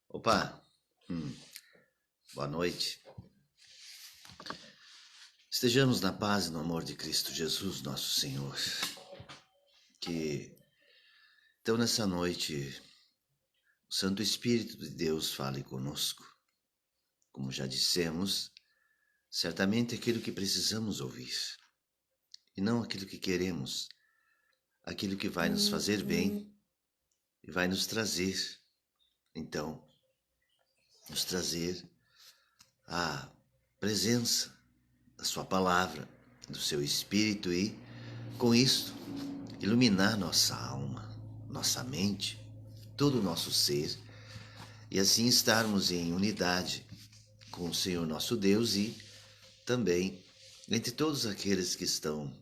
Opa, boa noite. Estejamos na paz e no amor de Cristo Jesus, nosso Senhor. Que então nessa noite o Santo Espírito de Deus fale conosco. Como já dissemos, certamente aquilo que precisamos ouvir e não aquilo que queremos, aquilo que vai nos fazer bem e vai nos trazer, então, nos trazer a presença da sua palavra, do seu Espírito e, com isso, iluminar nossa alma, nossa mente, todo o nosso ser e assim estarmos em unidade com o Senhor nosso Deus e também entre todos aqueles que estão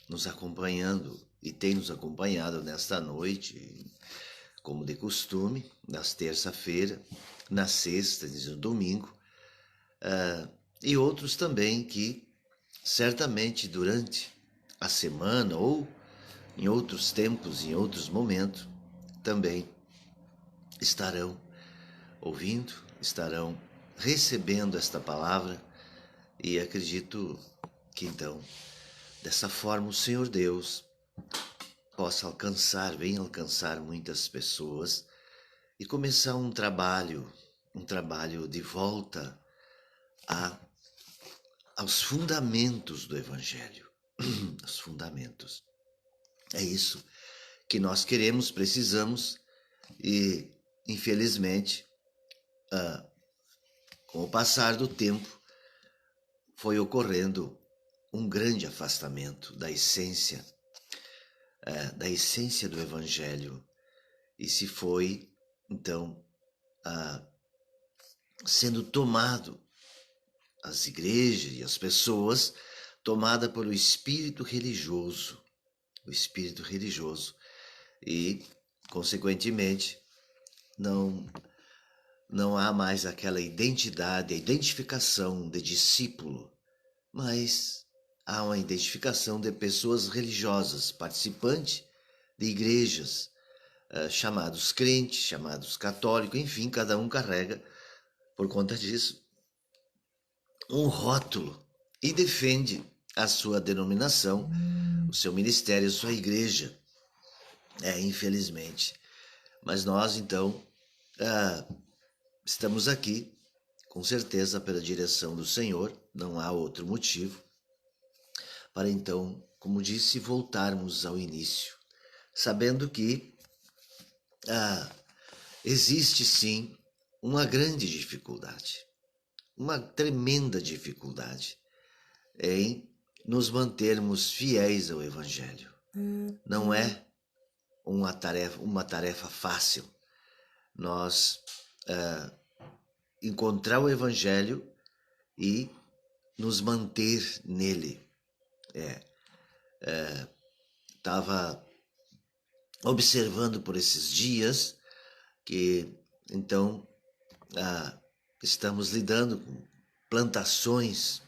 nos acompanhando e têm nos acompanhado nesta noite, como de costume, nas terça-feira, na sexta e no domingo, e outros também que certamente durante a semana ou em outros tempos, em outros momentos, também estarão ouvindo, estarão recebendo esta palavra e acredito que então, dessa forma, o Senhor Deus possa venha alcançar muitas pessoas e começar um trabalho de volta aos fundamentos do Evangelho, os fundamentos. É isso que nós queremos, precisamos e, infelizmente, com o passar do tempo, foi ocorrendo um grande afastamento da essência do Evangelho e se foi, então, sendo tomado as igrejas e as pessoas tomada pelo espírito religioso, e, consequentemente, não há mais aquela identidade, a identificação de discípulo, mas há uma identificação de pessoas religiosas, participantes de igrejas, chamados crentes, chamados católicos, enfim, cada um carrega, por conta disso, um rótulo e defende a sua denominação, o seu ministério, a sua igreja. Infelizmente. Mas nós, então, estamos aqui, com certeza, pela direção do Senhor, não há outro motivo, para então, como disse, voltarmos ao início, sabendo que existe sim uma grande dificuldade, uma tremenda dificuldade em nos mantermos fiéis ao Evangelho. Não é uma tarefa fácil nós encontrar o Evangelho e nos manter nele. Estava observando por esses dias que então estamos lidando com plantações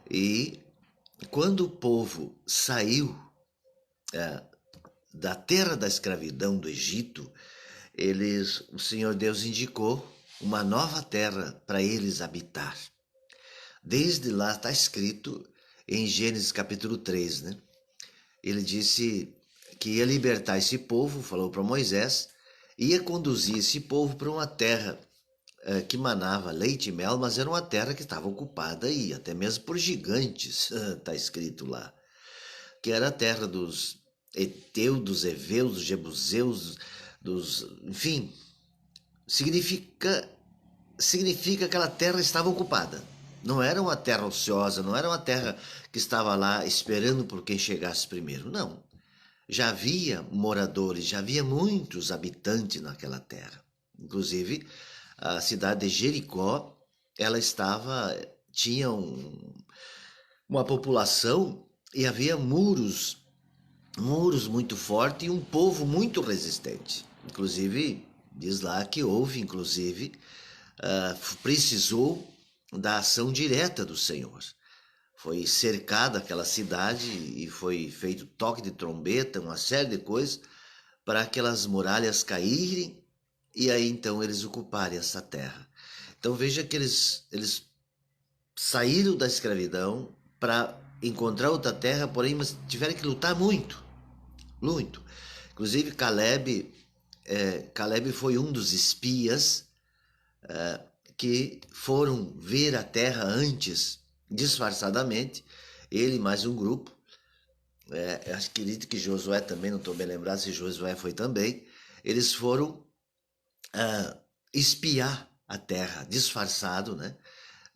e quando o povo saiu da terra da escravidão do Egito, o Senhor Deus indicou uma nova terra para eles habitar. Desde lá está escrito em Gênesis capítulo 3, né? Ele disse que ia libertar esse povo, falou para Moisés, ia conduzir esse povo para uma terra que manava leite e mel, mas era uma terra que estava ocupada e até mesmo por gigantes, está escrito lá, que era a terra dos Eteus, dos Eveus, dos Jebuseus, enfim, significa que aquela terra estava ocupada. Não era uma terra ociosa, não era uma terra que estava lá esperando por quem chegasse primeiro, não. Já havia moradores, já havia muitos habitantes naquela terra. Inclusive, a cidade de Jericó, ela tinha uma população e havia muros muito fortes e um povo muito resistente. Inclusive, diz lá que houve, precisou da ação direta do Senhor. Foi cercada aquela cidade e foi feito toque de trombeta, uma série de coisas, para aquelas muralhas caírem e aí então eles ocuparem essa terra. Então veja que eles saíram da escravidão para encontrar outra terra, porém mas tiveram que lutar muito, muito. Inclusive Caleb foi um dos espias que foram ver a terra antes, disfarçadamente, ele mais um grupo. Acredito que Josué também, não estou bem lembrado se Josué foi também. Eles foram espiar a terra, disfarçado, né?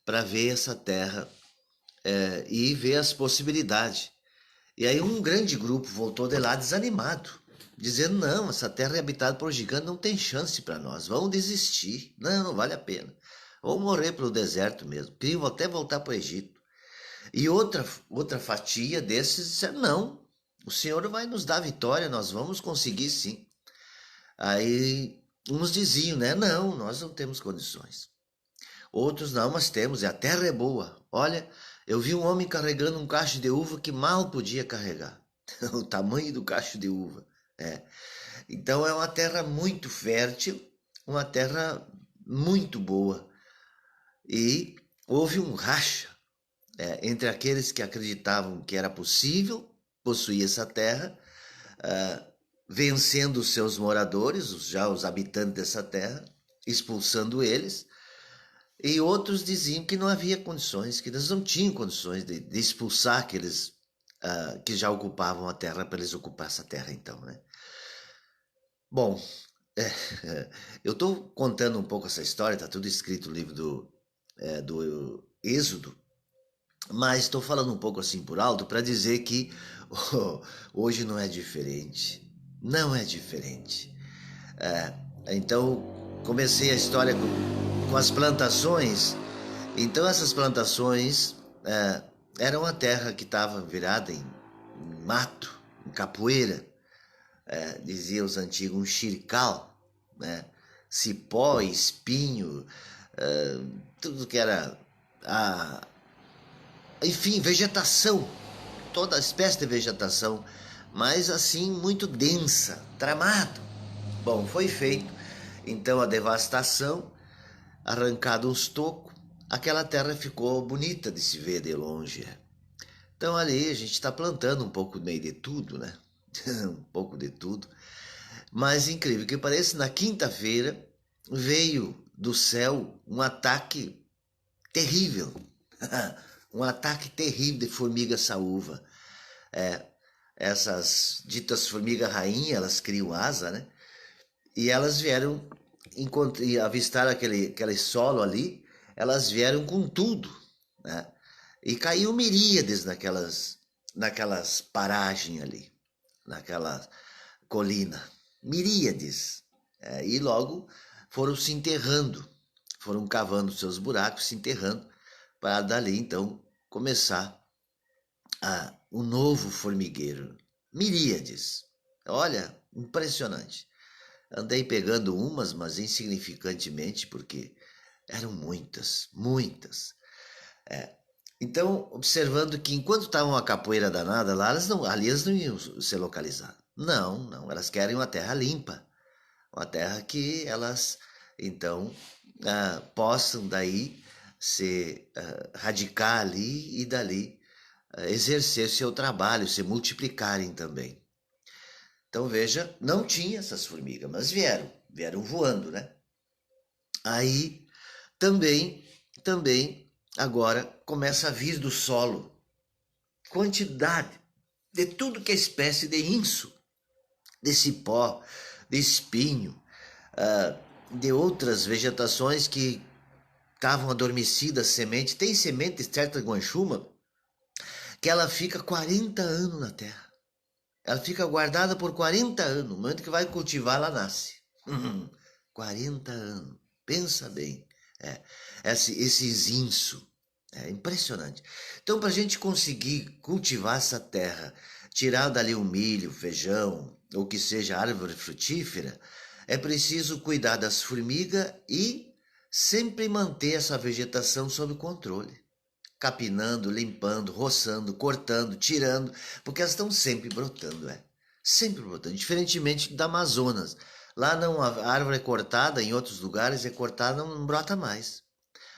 Para ver essa terra e ver as possibilidades. E aí um grande grupo voltou de lá desanimado, dizendo, não, essa terra é habitada por gigantes, não tem chance para nós, vamos desistir, não vale a pena. Vamos morrer pelo deserto mesmo, queriam até voltar para o Egito. E outra fatia desses disseram, não, o Senhor vai nos dar vitória, nós vamos conseguir sim. Aí uns diziam, né, não, nós não temos condições. Outros, não, mas temos, e a terra é boa. Olha, eu vi um homem carregando um cacho de uva que mal podia carregar. O tamanho do cacho de uva. Então é uma terra muito fértil, uma terra muito boa. E houve um racha entre aqueles que acreditavam que era possível possuir essa terra, vencendo os seus moradores, já os habitantes dessa terra, expulsando eles, e outros diziam que não havia condições, que eles não tinham condições de expulsar aqueles que já ocupavam a terra para eles ocupar essa terra então, né? Bom, eu estou contando um pouco essa história, está tudo escrito no livro do Êxodo, mas estou falando um pouco assim por alto para dizer que hoje não é diferente. Não é diferente. Então, comecei a história com as plantações. Então, essas plantações eram a terra que estava virada em mato, em capoeira. Diziam os antigos, um xircal, né? Cipó, espinho, tudo que era enfim, vegetação, toda espécie de vegetação, mas assim muito densa, tramado. Bom, foi feito então a devastação, arrancado uns tocos, aquela terra ficou bonita de se ver de longe. Então ali a gente está plantando um pouco no meio de tudo, né? Um pouco de tudo. Mas incrível que pareça, na quinta-feira veio do céu um ataque terrível. Um ataque terrível de formiga saúva. Essas ditas formigas rainha, elas criam asa, né? E elas vieram avistar aquele solo ali, elas vieram com tudo, né? E caiu miríades naquelas paragens ali, naquela colina. Miríades. E logo foram se enterrando, foram cavando seus buracos, se enterrando, para dali então começar um novo formigueiro. Miríades. Olha, impressionante. Andei pegando umas, mas insignificantemente, porque eram muitas, muitas. Então, observando que enquanto estavam a capoeira danada lá, ali elas não iam ser localizadas. Não, elas querem uma terra limpa. Uma terra que elas, então, possam daí se radicar ali e dali exercer seu trabalho, se multiplicarem também. Então veja, não tinha essas formigas, mas vieram voando, né? Aí também agora começa a vir do solo quantidade de tudo que é espécie de inso, de cipó, de espinho, de outras vegetações que estavam adormecidas, semente. Tem semente de certa guanchuma que ela fica 40 anos na terra. Ela fica guardada por 40 anos. No momento que vai cultivar, ela nasce. 40 anos. Pensa bem. Esse zinso. É impressionante. Então, para a gente conseguir cultivar essa terra, tirar dali o milho, feijão, ou que seja árvore frutífera, é preciso cuidar das formigas e sempre manter essa vegetação sob controle. Capinando, limpando, roçando, cortando, tirando, porque elas estão sempre brotando, sempre brotando, diferentemente da Amazonas. Lá não, a árvore é cortada, em outros lugares é cortada, não brota mais.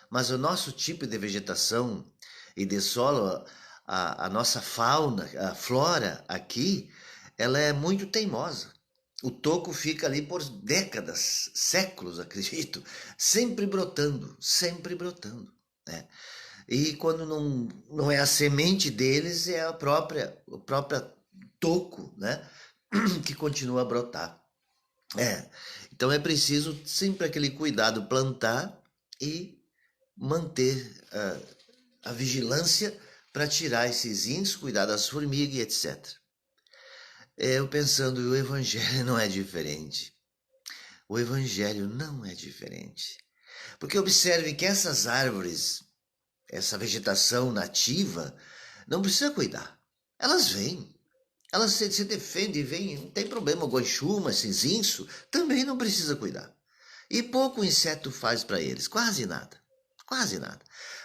Mas o nosso tipo de vegetação e de solo, a nossa fauna, a flora aqui, ela é muito teimosa. O toco fica ali por décadas, séculos, acredito, sempre brotando, sempre brotando, né? E quando não é a semente deles, é a própria toco, né? Que continua a brotar. É, então é preciso sempre aquele cuidado, plantar e manter a vigilância para tirar esses índios, cuidar das formigas e etc. Eu pensando, o evangelho não é diferente. O evangelho não é diferente. Porque observe que essas árvores, essa vegetação nativa, não precisa cuidar. Elas vêm. Elas se defendem, vêm, não tem problema. Goichuma, cinzinço, também não precisa cuidar. E pouco o inseto faz para eles, quase nada. Quase nada.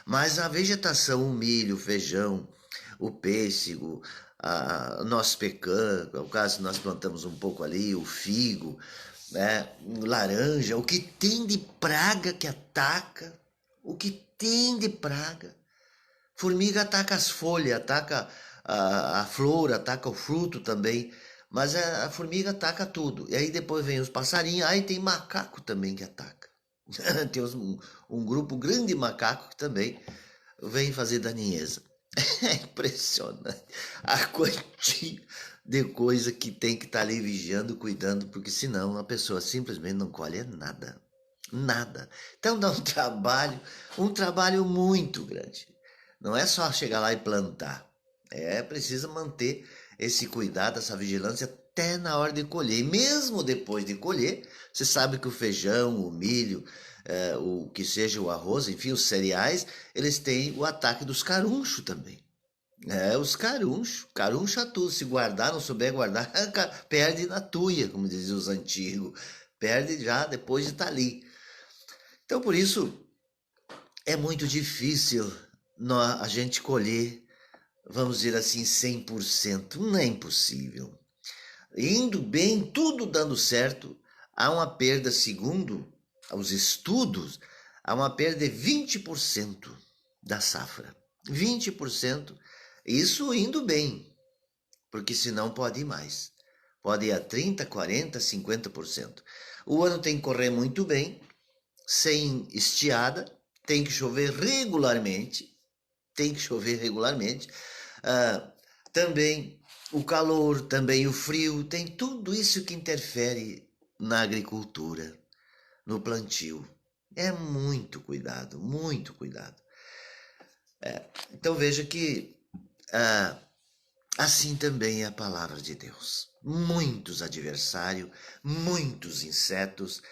Mas a vegetação, o milho, o feijão, o pêssego, a nosso pecan, no caso nós plantamos um pouco ali, o figo, né, laranja, o que tem de praga que ataca, o que tem de praga. Formiga ataca as folhas, ataca a flor, ataca o fruto também, mas a formiga ataca tudo. E aí depois vem os passarinhos, aí tem macaco também que ataca. Tem um grupo grande de macacos que também vem fazer daninheza. É impressionante a quantia de coisa que tem que estar ali vigiando, cuidando, porque senão a pessoa simplesmente não colhe nada. Nada. Então dá um trabalho muito grande. Não é só chegar lá e plantar. É preciso manter esse cuidado, essa vigilância até na hora de colher. E mesmo depois de colher, você sabe que o feijão, o milho, o que seja o arroz, enfim, os cereais, eles têm o ataque dos carunchos também. Os carunchos, caruncha tudo. Se guardar, não souber guardar, perde na tuia, como diziam os antigos. Perde já depois de estar ali. Então, por isso, é muito difícil a gente colher, vamos dizer assim, 100%. Não é impossível. Indo bem, tudo dando certo, há uma perda, segundo os estudos, há uma perda de 20% da safra. 20%, isso indo bem, porque senão pode ir mais. Pode ir a 30, 40, 50%. O ano tem que correr muito bem, sem estiada, tem que chover regularmente, tem que chover regularmente. Também o calor, também o frio, tem tudo isso que interfere na agricultura, no plantio. É muito cuidado, muito cuidado. Então veja que assim também é a palavra de Deus. Muitos adversários, muitos insetos,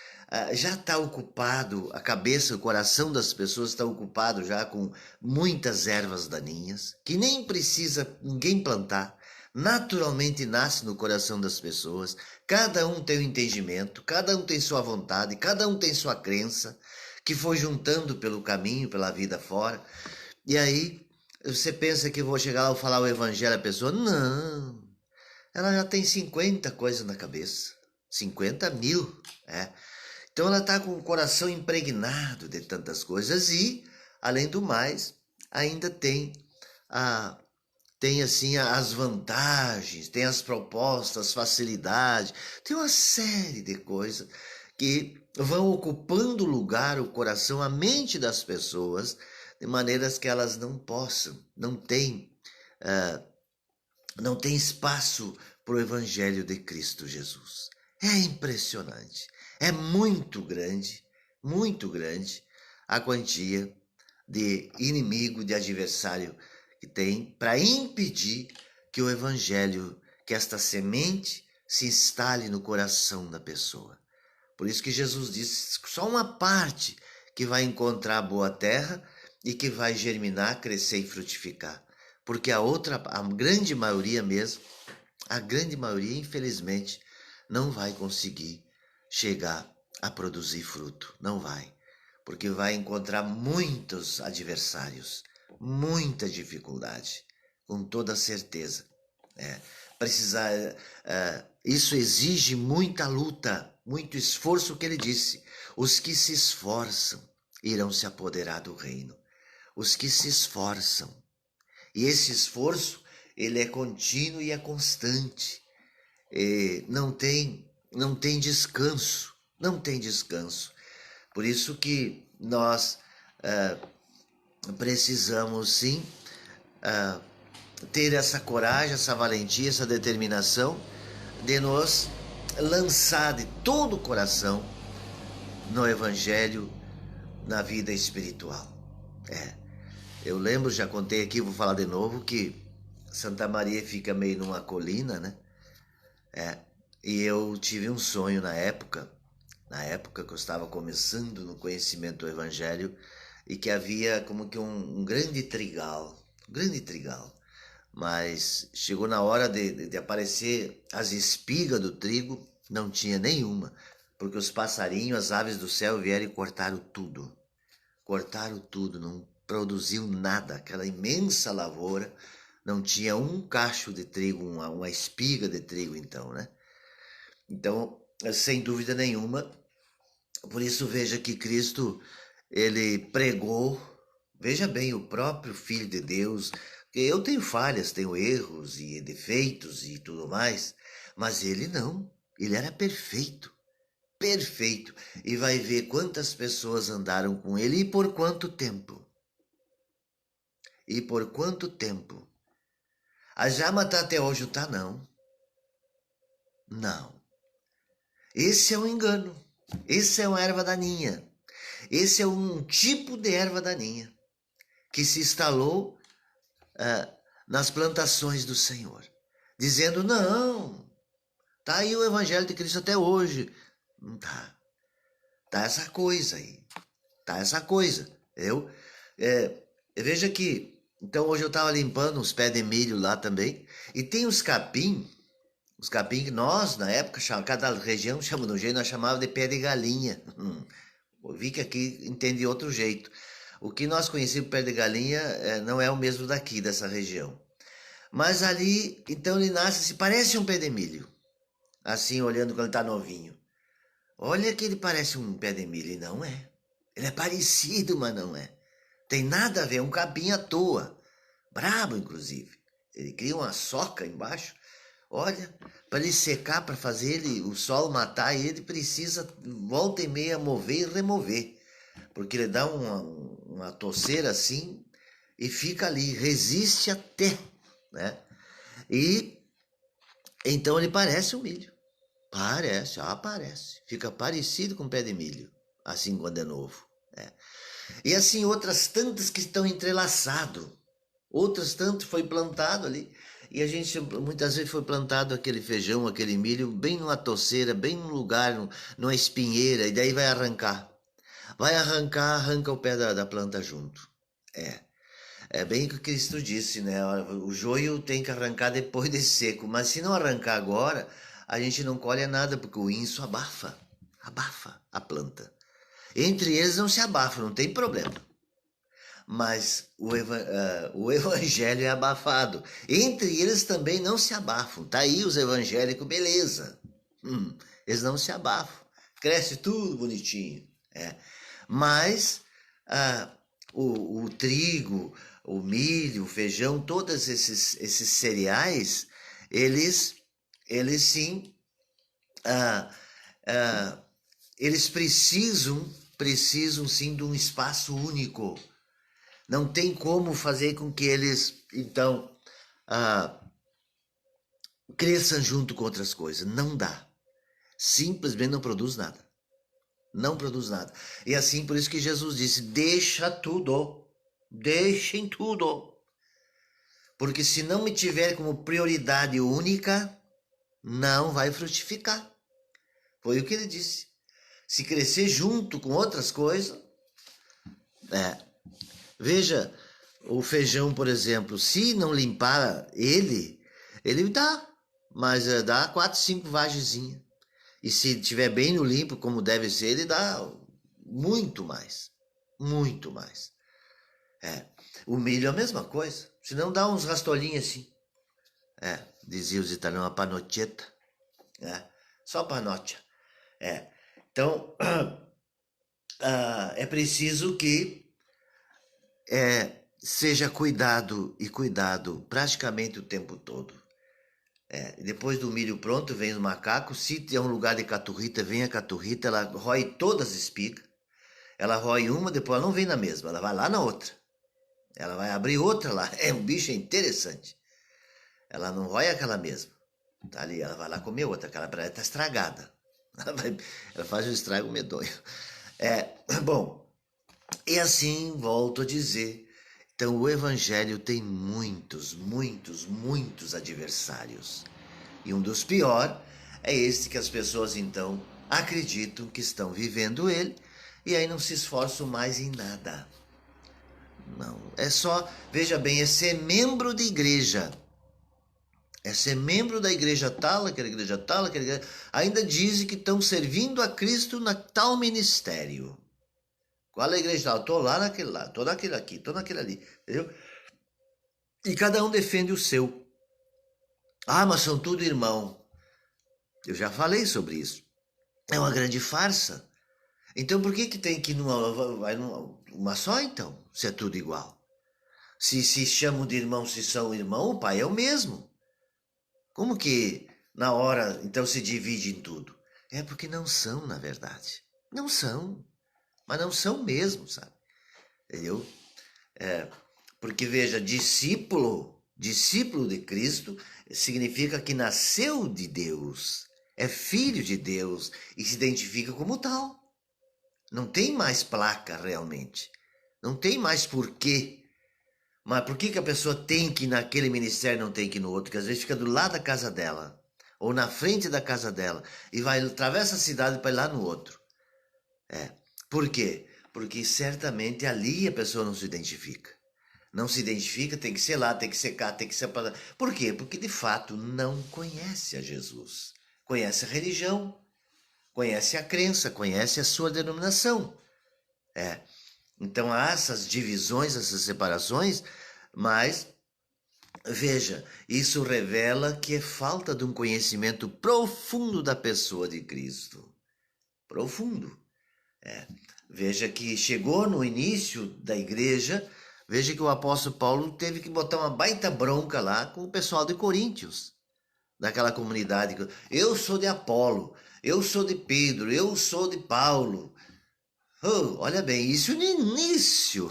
já está ocupado, a cabeça, o coração das pessoas está ocupado já com muitas ervas daninhas, que nem precisa ninguém plantar, naturalmente nasce no coração das pessoas, cada um tem um entendimento, cada um tem sua vontade, cada um tem sua crença, que foi juntando pelo caminho, pela vida fora, e aí você pensa que eu vou chegar lá e falar o evangelho à pessoa? Não. Ela já tem 50 coisas na cabeça. 50 mil. Então ela está com o coração impregnado de tantas coisas e, além do mais, ainda tem assim as vantagens, tem as propostas, as facilidades, tem uma série de coisas que vão ocupando lugar, o coração, a mente das pessoas, de maneiras que elas não possam, não tem espaço para o Evangelho de Cristo Jesus. É impressionante, é muito grande a quantia de inimigo, de adversário que tem para impedir que o Evangelho, que esta semente se instale no coração da pessoa. Por isso que Jesus disse, só uma parte que vai encontrar a boa terra e que vai germinar, crescer e frutificar. Porque a grande maioria mesmo, a grande maioria, infelizmente, não vai conseguir chegar a produzir fruto. Não vai. Porque vai encontrar muitos adversários, muita dificuldade, com toda certeza. Isso exige muita luta, muito esforço, que ele disse: os que se esforçam irão se apoderar do reino. Os que se esforçam. E esse esforço, ele é contínuo e é constante. E não tem descanso, não tem descanso. Por isso que nós precisamos sim ter essa coragem, essa valentia, essa determinação de nos lançar de todo o coração no Evangelho, na vida espiritual. Eu lembro, já contei aqui, vou falar de novo, que Santa Maria fica meio numa colina, né? E eu tive um sonho na época que eu estava começando no conhecimento do Evangelho, e que havia como que um grande trigal, mas chegou na hora de aparecer as espigas do trigo, não tinha nenhuma, porque os passarinhos, as aves do céu vieram e cortaram tudo, não produziu nada, aquela imensa lavoura, não tinha um cacho de trigo, uma espiga de trigo, então, né? Então, sem dúvida nenhuma, por isso veja que Cristo, ele pregou, veja bem, o próprio Filho de Deus, que eu tenho falhas, tenho erros e defeitos e tudo mais, mas ele não, ele era perfeito, e vai ver quantas pessoas andaram com ele e por quanto tempo. A Jama está até hoje, tá? Não. Esse é um engano. Esse é uma erva daninha. Esse é um tipo de erva daninha que se instalou nas plantações do Senhor, dizendo: não, tá aí o Evangelho de Cristo até hoje. Não tá. Tá essa coisa aí. Veja que, então hoje eu estava limpando uns pés de milho lá também, e tem os capim que nós, na época, cada região chama de um jeito, nós chamávamos de pé de galinha. Eu vi que aqui entende de outro jeito. O que nós conhecíamos pé de galinha não é o mesmo daqui, dessa região. Mas ali, então ele nasce, se parece um pé de milho. Assim, olhando quando ele está novinho. Olha que ele parece um pé de milho, e não é. Ele é parecido, mas não é. Tem nada a ver, é um capim à toa. Brabo, inclusive. Ele cria uma soca embaixo. Olha, para ele secar, para fazer ele, o sol matar ele, precisa volta e meia mover e remover. Porque ele dá uma toceira assim e fica ali, resiste até, né? E então ele parece um milho. Parece. Fica parecido com pé de milho, assim quando é novo. E assim outras tantas que estão entrelaçadas. Outras tantas foi plantado ali. E a gente muitas vezes foi plantado aquele feijão, aquele milho, bem numa toceira, bem num lugar, numa espinheira, e daí vai arrancar. Arranca o pé da planta junto. É bem o que Cristo disse, né? O joio tem que arrancar depois de seco, mas se não arrancar agora, a gente não colhe nada, porque o inso abafa a planta. Entre eles não se abafa, não tem problema. Mas o evangelho é abafado. Entre eles também não se abafam. Tá aí os evangélicos, beleza. Eles não se abafam. Cresce tudo bonitinho. Mas o trigo, o milho, o feijão, todos esses cereais, eles sim, eles precisam sim de um espaço único. Não tem como fazer com que eles, então, cresçam junto com outras coisas. Não dá. Simplesmente não produz nada. E assim, por isso que Jesus disse: deixem tudo. Porque se não me tiver como prioridade única, não vai frutificar. Foi o que ele disse. Se crescer junto com outras coisas, veja, o feijão, por exemplo, se não limpar ele dá, mas dá 4, 5 vagezinhas. E se tiver bem no limpo, como deve ser, ele dá muito mais. O milho é a mesma coisa. Se não dá uns rastolinhos assim. Dizia os italianos, uma panocheta. Só panocha. É. Então, é preciso que seja cuidado e cuidado praticamente o tempo todo. Depois do milho pronto, vem o macaco. Se tem um lugar de caturrita, vem a caturrita, ela rói todas as espigas. Ela rói uma, depois ela não vem na mesma, ela vai lá na outra. Ela vai abrir outra lá. É um bicho interessante. Ela não rói aquela mesma. Tá ali, ela vai lá comer outra, aquela para ela tá estragada. Ela faz um estrago medonho. Bom, e assim volto a dizer. Então o evangelho tem muitos, muitos, muitos adversários. E um dos piores é esse que as pessoas então acreditam que estão vivendo ele e aí não se esforçam mais em nada. Não, é só, veja bem, é ser membro de igreja. É ser membro da igreja tal, aquela igreja tal, aquela igreja... Ainda dizem que estão servindo a Cristo na tal ministério. Qual é a igreja tal? Estou lá naquele lá, estou naquele aqui, estou naquele ali. Entendeu? E cada um defende o seu. Ah, mas são tudo irmão. Eu já falei sobre isso. É uma grande farsa. Então por que tem que ir numa só então? Se é tudo igual. Se chamam de irmão, se são irmão, o pai é o mesmo. Como que na hora então se divide em tudo? É porque não são, na verdade. Não são. Mas não são mesmo, sabe? Entendeu? Porque veja, discípulo de Cristo significa que nasceu de Deus, é filho de Deus e se identifica como tal. Não tem mais placa realmente. Não tem mais porquê. Mas por que a pessoa tem que ir naquele ministério e não tem que ir no outro? Porque às vezes fica do lado da casa dela, ou na frente da casa dela, e atravessa a cidade para ir lá no outro. Por quê? Porque certamente ali a pessoa não se identifica. Não se identifica, tem que ser lá, tem que ser cá, tem que ser para. Por quê? Porque de fato não conhece a Jesus. Conhece a religião, conhece a crença, conhece a sua denominação. Então há essas divisões, essas separações, mas veja, isso revela que é falta de um conhecimento profundo da pessoa de Cristo. Profundo. Veja que chegou no início da igreja, veja que o apóstolo Paulo teve que botar uma baita bronca lá com o pessoal de Coríntios, daquela comunidade. Eu sou de Apolo, eu sou de Pedro, eu sou de Paulo. Oh, olha bem, isso no início,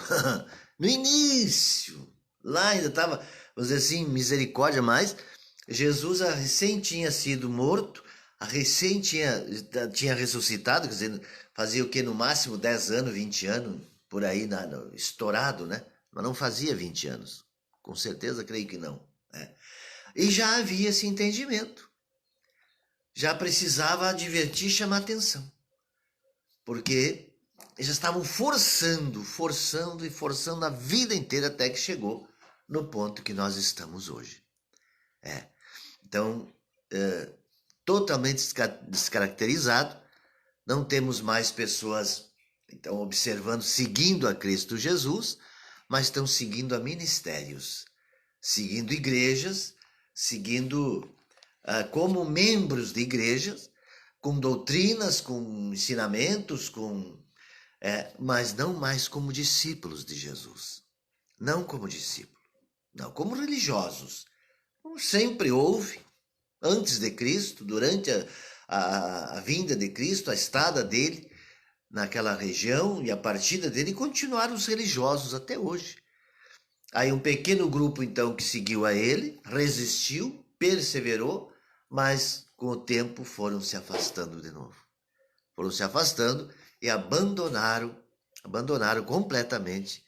no início, lá ainda estava, vamos dizer assim, misericórdia, mas Jesus recém tinha sido morto, recém tinha ressuscitado, quer dizer, fazia o que, no máximo 10 anos, 20 anos, por aí, estourado, né? Mas não fazia 20 anos, com certeza creio que não. Né? E já havia esse entendimento, já precisava advertir, chamar atenção, porque eles estavam forçando e forçando a vida inteira até que chegou no ponto que nós estamos hoje. Então, totalmente descaracterizado, não temos mais pessoas então observando, seguindo a Cristo Jesus, mas estão seguindo a ministérios, seguindo igrejas, seguindo como membros de igrejas, com doutrinas, com ensinamentos, mas não mais como discípulos de Jesus. Não como discípulos, não como religiosos. Como sempre houve, antes de Cristo, durante a vinda de Cristo, a estada dele naquela região e a partida dele, continuaram os religiosos até hoje. Aí um pequeno grupo, então, que seguiu a ele, resistiu, perseverou, mas com o tempo foram se afastando de novo. Foram se afastando e abandonaram completamente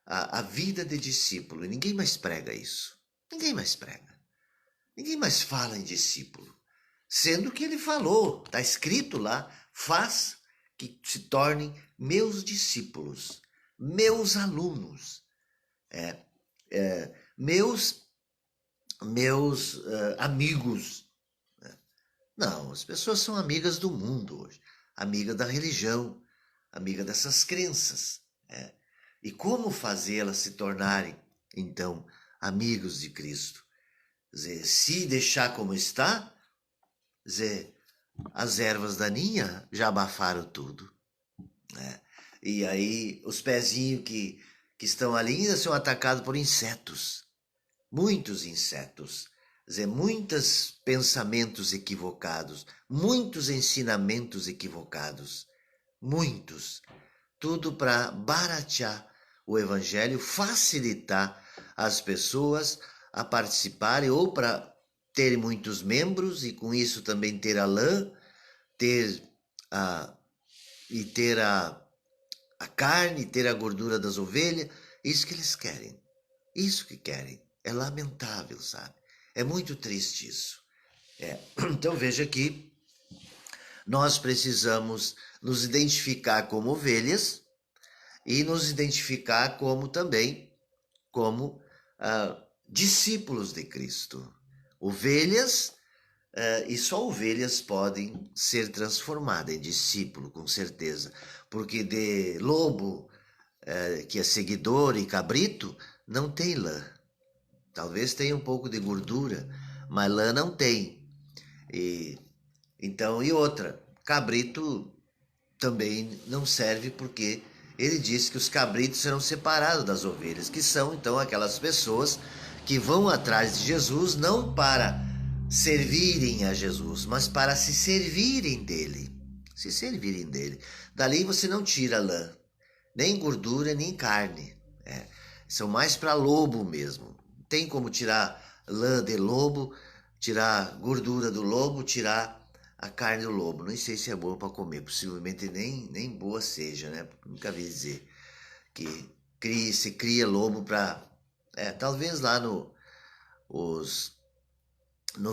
a vida de discípulo. E ninguém mais prega isso. Ninguém mais prega. Ninguém mais fala em discípulo. Sendo que ele falou, está escrito lá, faz que se tornem meus discípulos, meus alunos, meus amigos. Não, as pessoas são amigas do mundo hoje, amiga da religião, amiga dessas crenças. E como fazê-las se tornarem, então, amigos de Cristo? Quer dizer, se deixar como está, quer dizer, as ervas daninhas já abafaram tudo, né? E aí os pezinhos que estão ali ainda são atacados por insetos, muitos insetos. Quer dizer, muitos pensamentos equivocados, muitos ensinamentos equivocados, muitos. Tudo para baratear o evangelho, facilitar as pessoas a participarem ou para ter muitos membros e com isso também ter a lã, ter a e ter a carne, ter a gordura das ovelhas, isso que eles querem. Isso que querem. É lamentável, sabe? É muito triste isso. Então veja que nós precisamos nos identificar como ovelhas e nos identificar como também como discípulos de Cristo. Ovelhas, e só ovelhas podem ser transformadas em discípulo, com certeza. Porque de lobo, que é seguidor, e cabrito, não tem lã. Talvez tenha um pouco de gordura, mas lã não tem. E, então, e outra, cabrito também não serve porque ele diz que os cabritos serão separados das ovelhas, que são então aquelas pessoas que vão atrás de Jesus não para servirem a Jesus, mas para se servirem dele. Se servirem dele. Dali você não tira lã, nem gordura, nem carne. São mais para lobo mesmo. Tem como tirar lã de lobo, tirar gordura do lobo, tirar a carne do lobo. Nem sei se é boa para comer, possivelmente nem boa seja, né? Nunca vi dizer que se cria lobo para... talvez lá no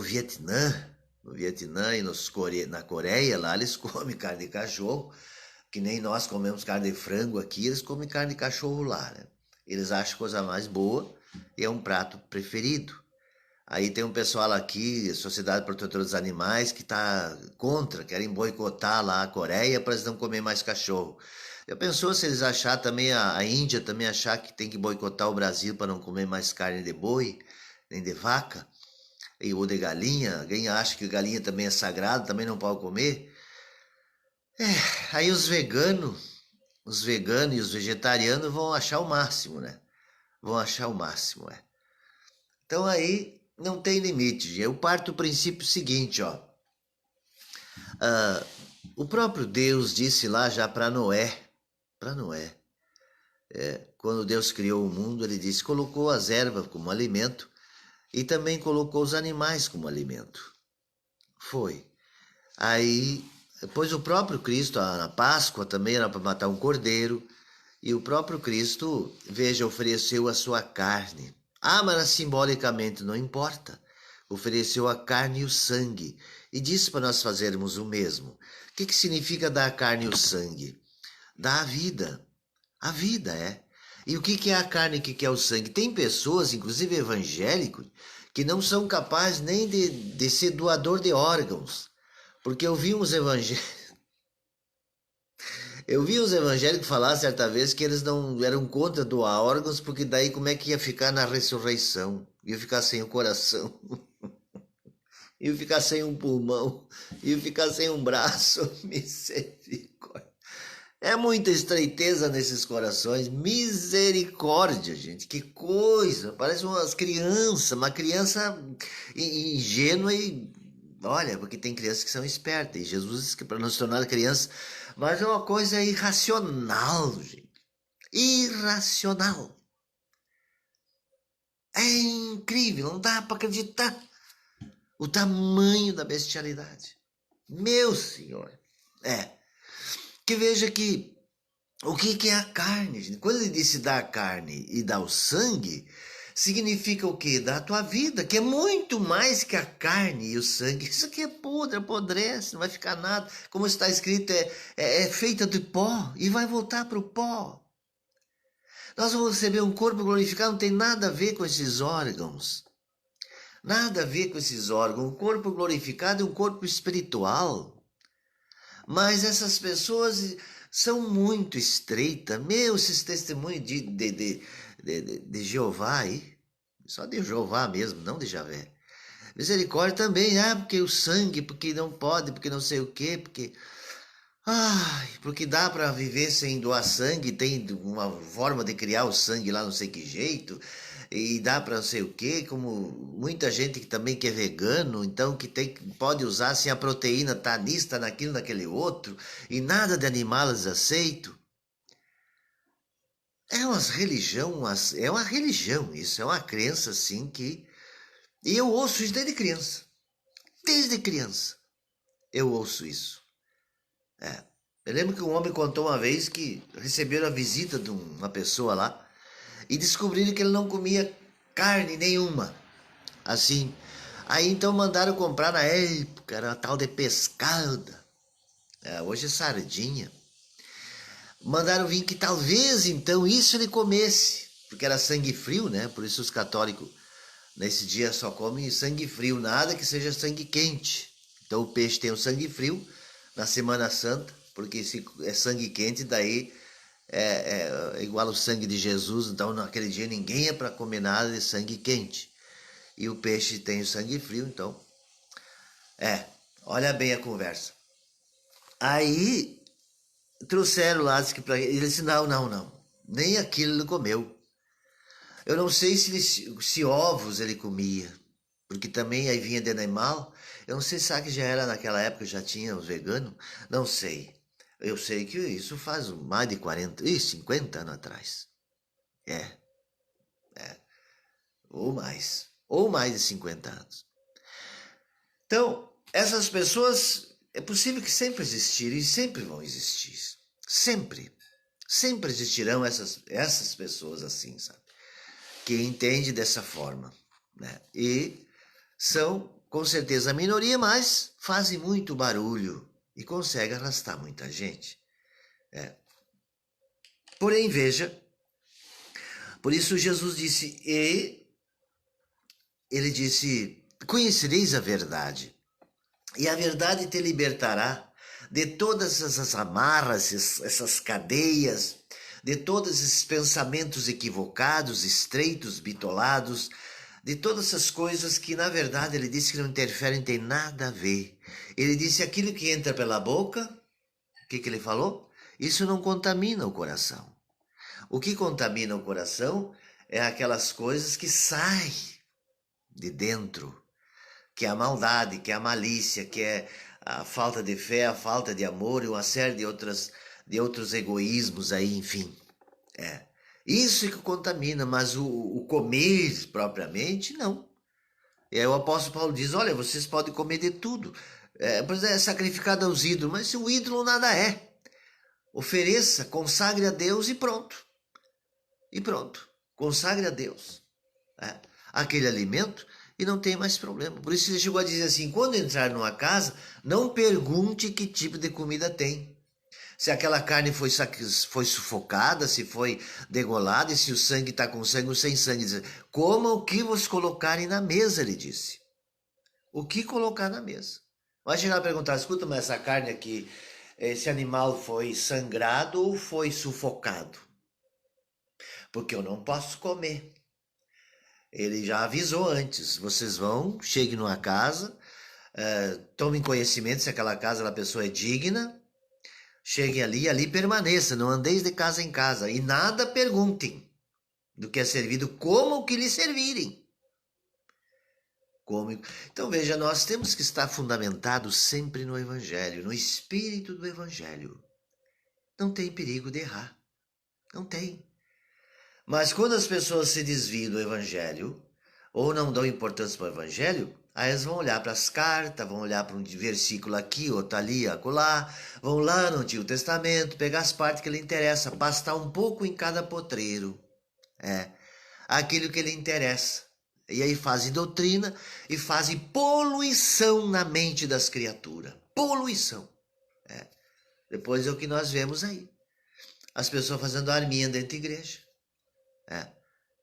Vietnã, e na Coreia, lá eles comem carne de cachorro, que nem nós comemos carne de frango aqui, eles comem carne de cachorro lá, né? Eles acham coisa mais boa e é um prato preferido. Aí tem um pessoal aqui, Sociedade Protetora dos Animais, que está contra, querem boicotar lá a Coreia para eles não comer mais cachorro. Já pensou se eles achar também, a Índia também achar que tem que boicotar o Brasil para não comer mais carne de boi, nem de vaca, ou de galinha? Alguém acha que galinha também é sagrado, também não pode comer? Aí os veganos e os vegetarianos vão achar o máximo, né? Vão achar o máximo, Então aí não tem limite. Eu parto do princípio seguinte, ó. O próprio Deus disse lá já para Noé, quando Deus criou o mundo, ele disse, colocou as ervas como alimento e também colocou os animais como alimento. Foi. Aí, depois o próprio Cristo, na Páscoa também era para matar um cordeiro, e o próprio Cristo, veja, ofereceu a sua carne. Mas simbolicamente não importa. Ofereceu a carne e o sangue. E disse para nós fazermos o mesmo. O que significa dar a carne e o sangue? Dar a vida. A vida, E o que é a carne e o que é o sangue? Tem pessoas, inclusive evangélicos, que não são capazes nem de ser doador de órgãos. Porque eu vi uns evangélicos. Eu vi os evangélicos falar certa vez que eles não eram contra doar órgãos, porque daí como é que ia ficar na ressurreição? Ia ficar sem o coração, ia ficar sem um pulmão, ia ficar sem um braço. Misericórdia. É muita estreiteza nesses corações. Misericórdia, gente. Que coisa. Parece umas crianças, uma criança ingênua e... Olha, porque tem crianças que são espertas. E Jesus disse que para não se tornar criança... Mas é uma coisa irracional, gente. Irracional. É incrível, não dá para acreditar o tamanho da bestialidade. Meu Senhor. Que veja que o que é a carne, gente? Quando ele disse dar a carne e dar o sangue, significa o quê? Dar a tua vida, que é muito mais que a carne e o sangue. Isso aqui é podre, apodrece, não vai ficar nada. Como está escrito, é feita de pó e vai voltar para o pó. Nós vamos receber um corpo glorificado, não tem nada a ver com esses órgãos. Nada a ver com esses órgãos. O corpo glorificado é um corpo espiritual. Mas essas pessoas são muito estreitas. Esses testemunhos de Jeová aí, só de Jeová mesmo, não de Javé. Misericórdia também, porque o sangue, porque não pode, porque não sei o quê, porque... porque dá para viver sem doar sangue, tem uma forma de criar o sangue lá, não sei que jeito, e dá para não sei o quê, como muita gente que também que é vegano, então que pode usar assim a proteína, tá nisso, tá naquilo, naquele outro, e nada de animal eles aceitam. É uma religião, é uma religião isso, é uma crença assim que... E eu ouço isso desde criança. Desde criança eu ouço isso. Eu lembro que um homem contou uma vez que receberam a visita de uma pessoa lá e descobriram que ele não comia carne nenhuma. Assim. Aí então mandaram comprar na época, era uma tal de pescada. Hoje é sardinha. Mandaram vir que talvez então isso ele comesse, porque era sangue frio, né? Por isso os católicos nesse dia só comem sangue frio, nada que seja sangue quente. Então o peixe tem o sangue frio na Semana Santa, porque se é sangue quente, daí é igual o sangue de Jesus, então naquele dia ninguém é para comer nada de sangue quente. E o peixe tem o sangue frio, então... olha bem a conversa. Aí trouxeram lá, disse que pra ele disse, não, nem aquilo ele comeu. Eu não sei se ovos ele comia, porque também aí vinha de animal. Eu não sei se sabe que já era naquela época, já tinha os veganos, não sei. Eu sei que isso faz mais de 50 anos atrás. É, ou mais de 50 anos. Então, essas pessoas, é possível que sempre existiram e sempre vão existir. Sempre. Sempre existirão essas pessoas assim, sabe? Que entendem dessa forma, né? E são, com certeza, a minoria, mas fazem muito barulho e conseguem arrastar muita gente. Porém, veja, por isso Jesus disse, ele disse, conhecereis a verdade, e a verdade te libertará de todas essas amarras, essas cadeias, de todos esses pensamentos equivocados, estreitos, bitolados, de todas essas coisas que, na verdade, ele disse que não interferem, tem nada a ver. Ele disse aquilo que entra pela boca, o que ele falou? Isso não contamina o coração. O que contamina o coração é aquelas coisas que saem de dentro, que é a maldade, que é a malícia, que é a falta de fé, a falta de amor e uma série de outros egoísmos aí, enfim. Isso que contamina, mas o comer propriamente, não. E aí o apóstolo Paulo diz, olha, vocês podem comer de tudo. Pois é sacrificado aos ídolos, mas se o ídolo nada é, ofereça, consagre a Deus e pronto. E pronto, consagre a Deus aquele alimento e não tem mais problema. Por isso ele chegou a dizer assim, quando entrar numa casa, não pergunte que tipo de comida tem. Se aquela carne foi sufocada, se foi degolada, e se o sangue está com sangue ou sem sangue. Coma o que vos colocarem na mesa, ele disse. O que colocar na mesa. Vai chegar a perguntar, escuta, mas essa carne aqui, esse animal foi sangrado ou foi sufocado? Porque eu não posso comer. Ele já avisou antes, vocês cheguem numa casa, tomem conhecimento se aquela casa, a pessoa é digna, cheguem ali permaneça, não andeis de casa em casa, e nada perguntem do que é servido, como o que lhe servirem. Então veja, nós temos que estar fundamentados sempre no Evangelho, no espírito do Evangelho. Não tem perigo de errar, não tem. Mas quando as pessoas se desviam do Evangelho, ou não dão importância para o Evangelho, aí elas vão olhar para as cartas, vão olhar para um versículo aqui, outro ali, acolá, vão lá no Antigo Testamento, pegar as partes que lhe interessam, pastar um pouco em cada potreiro. Aquilo que lhe interessa. E aí fazem doutrina e fazem poluição na mente das criaturas. Poluição. Depois é o que nós vemos aí. As pessoas fazendo arminha dentro da igreja.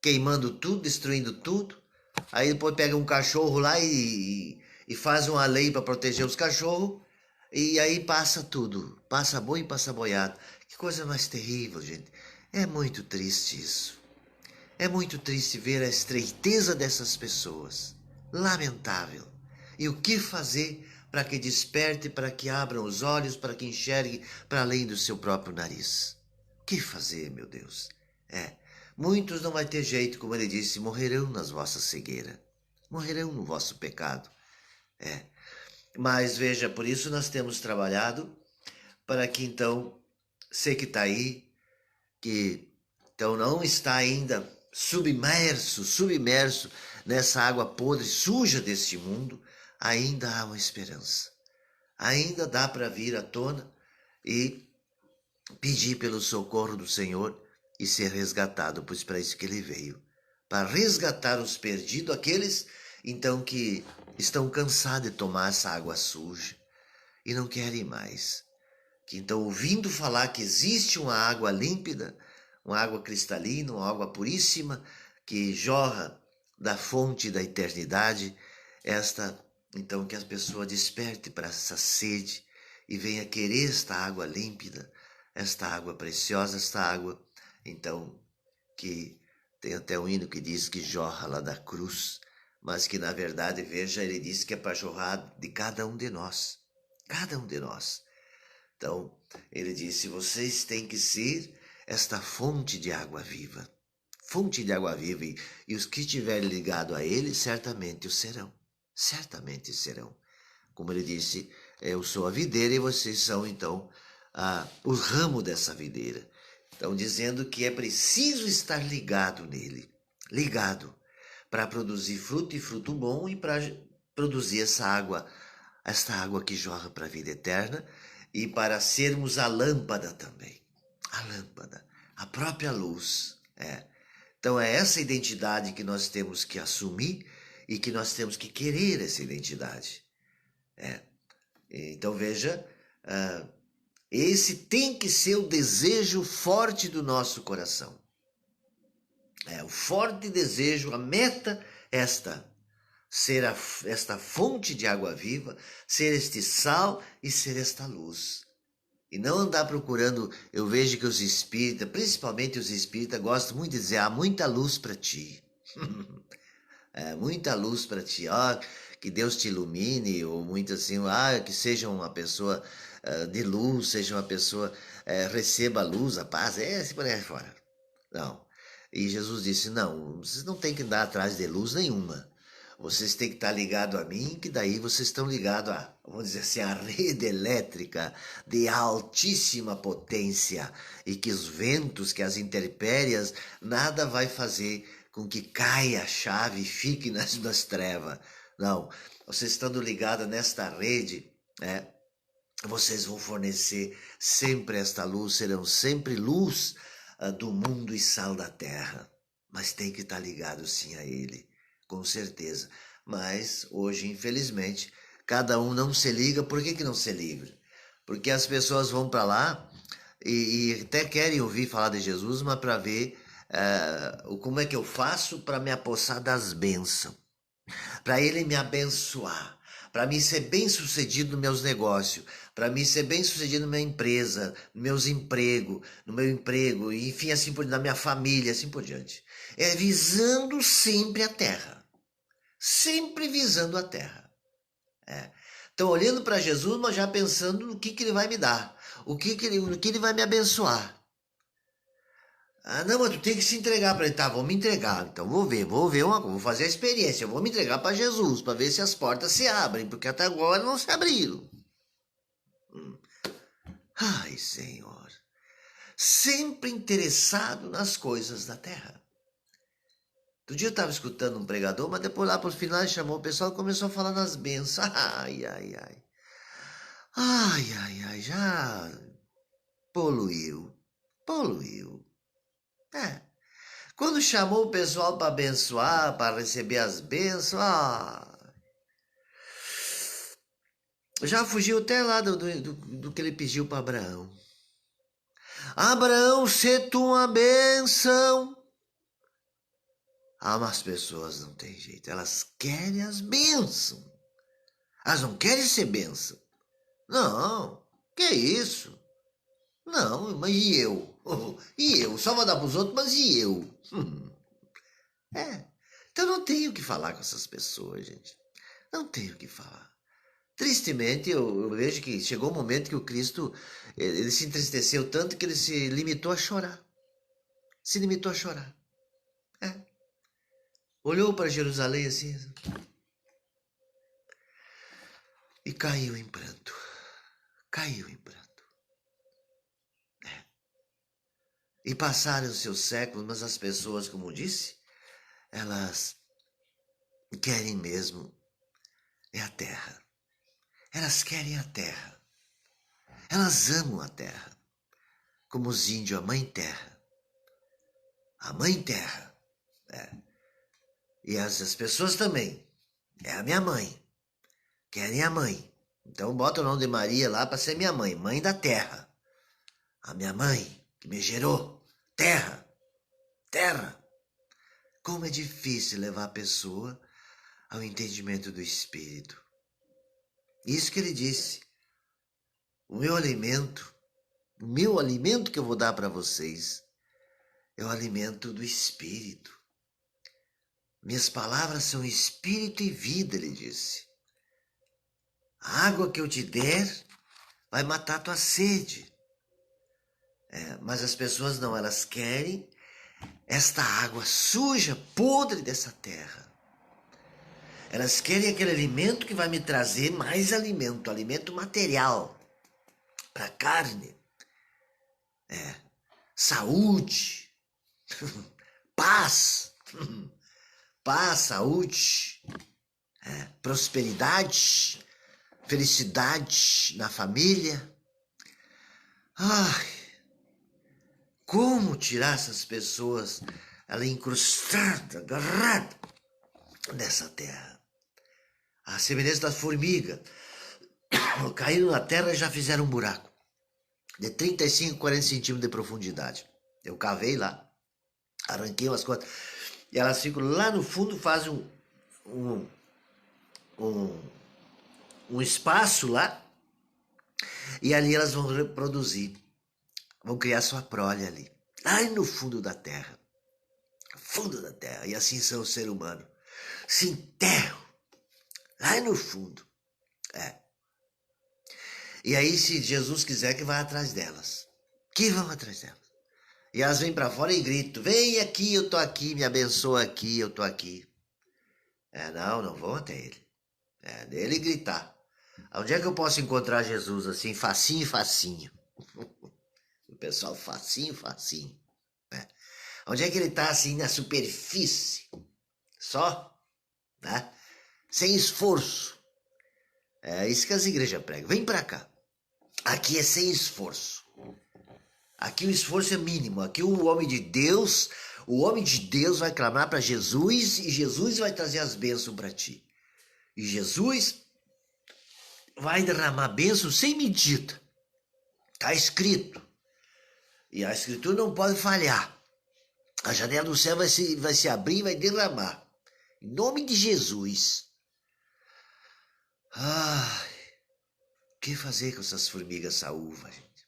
Queimando tudo, destruindo tudo. Aí depois pega um cachorro lá e faz uma lei para proteger os cachorros. E aí passa tudo. Passa boi e passa boiado. Que coisa mais terrível, gente. É muito triste isso. É muito triste ver a estreiteza dessas pessoas. lamentável. E o que fazer para que desperte, para que abram os olhos, para que enxergue para além do seu próprio nariz? O que fazer, meu Deus? Muitos não vai ter jeito, como ele disse, morrerão nas vossas cegueiras, morrerão no vosso pecado. Mas veja, por isso nós temos trabalhado para que então, você que está aí, que então não está ainda submerso nessa água podre, suja deste mundo, ainda há uma esperança. Ainda dá para vir à tona e pedir pelo socorro do Senhor e ser resgatado, pois para isso que ele veio, para resgatar os perdidos, aqueles então que estão cansados de tomar essa água suja e não querem mais. Que então, ouvindo falar que existe uma água límpida, uma água cristalina, uma água puríssima, que jorra da fonte da eternidade, então que as pessoas despertem para essa sede e venha querer esta água límpida, esta água preciosa, esta água, então, que tem até um hino que diz que jorra lá da cruz, mas que na verdade, veja, ele diz que é para jorrar de cada um de nós, cada um de nós. Então, ele disse, vocês têm que ser esta fonte de água viva. Fonte de água viva. E os que estiverem ligados a ele, certamente o serão. Certamente serão. Como ele disse, eu sou a videira e vocês são, então, o ramo dessa videira. Então, dizendo que é preciso estar ligado nele. Ligado. Para produzir fruto e fruto bom e para produzir esta água que jorra para a vida eterna. E para sermos a lâmpada também. A lâmpada. A própria luz. Então é essa identidade que nós temos que assumir e que nós temos que querer essa identidade. Então veja, esse tem que ser o desejo forte do nosso coração. O forte desejo, a meta ser esta fonte de água viva, ser este sal e ser esta luz. E não andar procurando, eu vejo que os espíritas, principalmente os espíritas, gostam muito de dizer, há muita luz para ti. Muita luz para ti, que Deus te ilumine, ou muito assim, que seja uma pessoa de luz, seja uma pessoa, receba a luz, a paz, assim por aí fora. Não. E Jesus disse, não, vocês não têm que andar atrás de luz nenhuma. Vocês têm que estar ligados a mim, que daí vocês estão ligados vamos dizer assim, a rede elétrica de altíssima potência e que os ventos, que as intempéries, nada vai fazer com que caia a chave e fique nas trevas. Não, vocês estando ligados nesta rede, vocês vão fornecer sempre esta luz, serão sempre luz do mundo e sal da terra. Mas tem que estar ligado sim a ele. Com certeza. Mas hoje, infelizmente, cada um não se liga. Por que não se liga? Porque as pessoas vão para lá e até querem ouvir falar de Jesus, mas para ver como é que eu faço para me apossar das bênçãos. Para ele me abençoar. Para mim ser bem sucedido nos meus negócios. Para mim ser bem sucedido na minha empresa, no meu emprego, enfim, assim por na minha família, assim por diante. Visando sempre a terra. Sempre visando a terra. Então, olhando para Jesus, mas já pensando no que ele vai me dar. No que ele vai me abençoar. Não, mas tu tem que se entregar para ele. Tá, vou me entregar. Então, vou fazer a experiência. Eu vou me entregar para Jesus, para ver se as portas se abrem, porque até agora não se abriram. Ai, Senhor. Sempre interessado nas coisas da terra. Outro dia eu estava escutando um pregador, mas depois lá por final ele chamou o pessoal e começou a falar nas bênçãos. Ai, ai, ai. Ai, ai, ai, já poluiu. Quando chamou o pessoal para abençoar, para receber as bênçãos, já fugiu até lá do que ele pediu para Abraão. Abraão, se tu uma bênção. Mas as pessoas não têm jeito, elas querem as bênçãos. Elas não querem ser bênção. Não, que isso? Não, mas e eu? E eu? Só vou dar para os outros, mas e eu? Então não tenho o que falar com essas pessoas, gente. Não tenho o que falar. Tristemente, eu vejo que chegou um momento que o Cristo, ele se entristeceu tanto que ele se limitou a chorar. Se limitou a chorar. É. Olhou para Jerusalém assim e caiu em pranto. Caiu em pranto. É. E passaram os seus séculos, mas as pessoas, como disse, elas querem mesmo é a terra. Elas querem a terra. Elas amam a terra. Como os índios, a mãe terra. A mãe terra. É. E as pessoas também. É a minha mãe. Querem a mãe. Então bota o nome de Maria lá para ser minha mãe. Mãe da terra. A minha mãe que me gerou. Terra. Terra. Como é difícil levar a pessoa ao entendimento do Espírito. Isso que ele disse. O meu alimento que eu vou dar para vocês é o alimento do Espírito. Minhas palavras são espírito e vida, ele disse. A água que eu te der vai matar tua sede. Mas as pessoas não, elas querem esta água suja, podre dessa terra. Elas querem aquele alimento que vai me trazer mais alimento, alimento material, para a carne. Saúde, paz, paz, saúde, prosperidade, felicidade na família. Ai, como tirar essas pessoas ali incrustadas, agarradas nessa terra? A semelhança das formigas. Caíram na terra e já fizeram um buraco de 35, 40 centímetros de profundidade. Eu cavei lá, arranquei umas coisas, e elas ficam lá no fundo, fazem um espaço lá, e ali elas vão reproduzir, vão criar sua prole ali, lá no fundo da terra. Fundo da terra, e assim são o ser humano. Se enterram lá no fundo. E aí, se Jesus quiser, que vai atrás delas. Que vão atrás delas. E elas vêm para fora e gritam: vem aqui, eu tô aqui, me abençoa aqui, eu tô aqui. Não vão até ele. Dele gritar. Onde é que eu posso encontrar Jesus assim, facinho, facinho? O pessoal, facinho, facinho. Onde é que ele tá assim, na superfície? Só, né? Sem esforço. É isso que as igrejas pregam. Vem para cá. Aqui é sem esforço. Aqui o esforço é mínimo. Aqui o homem de Deus vai clamar para Jesus e Jesus vai trazer as bênçãos para ti. E Jesus vai derramar bênçãos sem medida. Está escrito. E a escritura não pode falhar. A janela do céu vai se abrir e vai derramar. Em nome de Jesus. Ai, o que fazer com essas formigas saúvas, gente?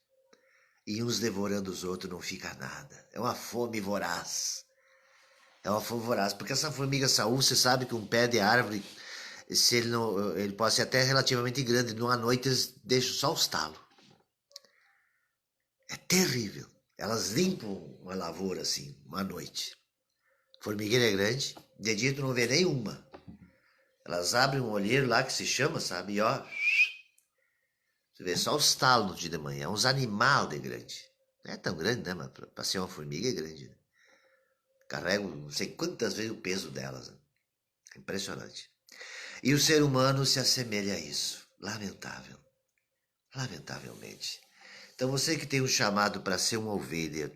E uns devorando os outros, não fica nada. É uma fome voraz. É uma fome voraz. Porque essa formiga saúva, você sabe que um pé de árvore, se ele não, ele pode ser até relativamente grande, numa noite eles deixam só os talos. É terrível. Elas limpam uma lavoura assim, uma noite. Formigueira é grande, de dia tu não vê nenhuma. Elas abrem um olheiro lá que se chama, sabe? E ó, você vê só os talos no dia de manhã. É uns animais de grande. Não é tão grande, né? Mas pra ser uma formiga é grande. Né? Carrega não sei quantas vezes o peso delas. Né? É impressionante. E o ser humano se assemelha a isso. Lamentável. Lamentavelmente. Então você que tem um chamado para ser uma ovelha,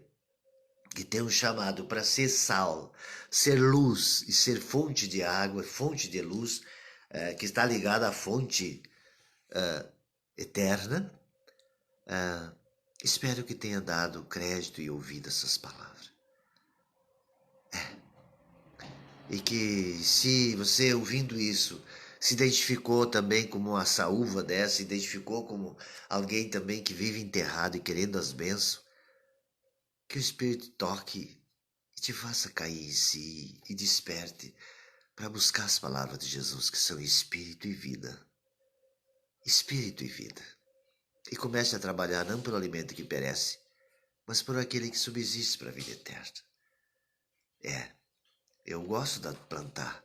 que tem um chamado para ser sal, ser luz e ser fonte de água, fonte de luz, que está ligada à fonte eterna, espero que tenha dado crédito e ouvido essas palavras. E que se você ouvindo isso se identificou também como uma saúva dessa, se identificou como alguém também que vive enterrado e querendo as bênçãos, que o Espírito toque e te faça cair em si e desperte para buscar as palavras de Jesus, que são espírito e vida. Espírito e vida. E comece a trabalhar não pelo alimento que perece, mas por aquele que subsiste para a vida eterna. Eu gosto de plantar.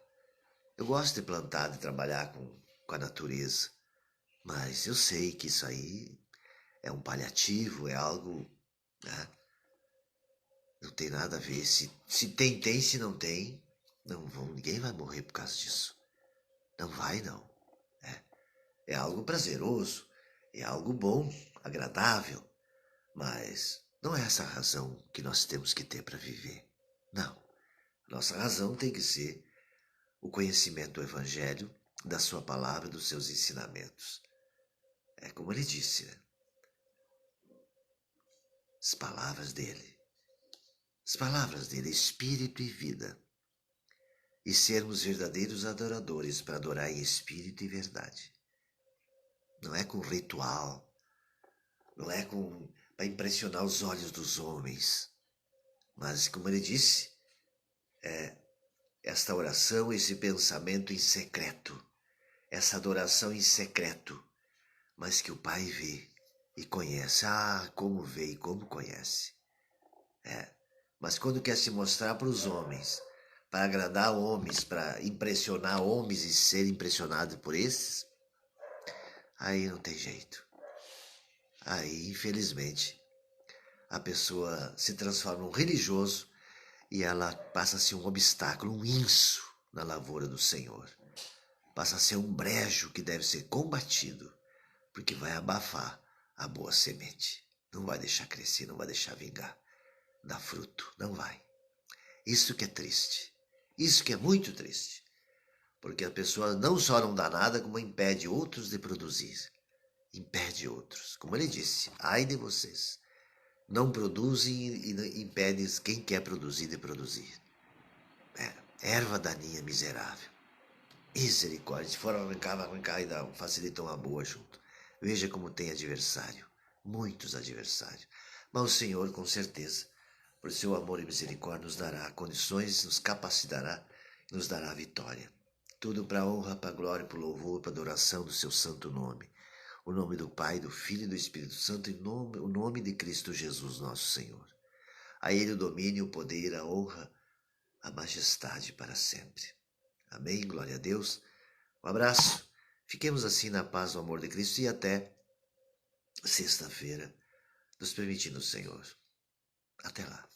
Eu gosto de plantar, de trabalhar com a natureza. Mas eu sei que isso aí é um paliativo, é algo, né? Não tem nada a ver. Se tem, tem. Se não tem, não vão, ninguém vai morrer por causa disso. Não vai, não. É algo prazeroso, é algo bom, agradável, mas não é essa a razão que nós temos que ter para viver. Não. Nossa razão tem que ser o conhecimento do Evangelho, da sua palavra, dos seus ensinamentos. É como ele disse, né? As palavras dele, espírito e vida. E sermos verdadeiros adoradores para adorar em espírito e verdade. Não é com ritual, não é para impressionar os olhos dos homens. Mas, como ele disse, esta oração, esse pensamento em secreto, essa adoração em secreto, mas que o Pai vê e conhece. Ah, como vê e como conhece. Mas quando quer se mostrar para os homens, para agradar homens, para impressionar homens e ser impressionado por esses, aí não tem jeito. Aí, infelizmente, a pessoa se transforma num religioso e ela passa a ser um obstáculo, um inso na lavoura do Senhor. Passa a ser um brejo que deve ser combatido, porque vai abafar a boa semente. Não vai deixar crescer, não vai deixar vingar, dar fruto, não vai. Isso que é triste, isso que é muito triste, porque a pessoa não só não dá nada, como impede outros de produzir. Impede outros, como ele disse, ai de vocês. Não produzem e impedem quem quer produzir de produzir. Erva daninha miserável. Misericórdia, se for arrancar, vai arrancar e facilita uma boa junto. Veja como tem adversário, muitos adversários. Mas o Senhor, com certeza, por seu amor e misericórdia, nos dará condições, nos capacitará e nos dará a vitória. Tudo para a honra, para a glória, para o louvor, para a adoração do seu santo nome. O nome do Pai, do Filho e do Espírito Santo, o nome de Cristo Jesus, nosso Senhor. A Ele o domínio, o poder, a honra, a majestade para sempre. Amém, glória a Deus. Um abraço. Fiquemos assim na paz do amor de Cristo e até sexta-feira, nos permitindo o Senhor. Até lá.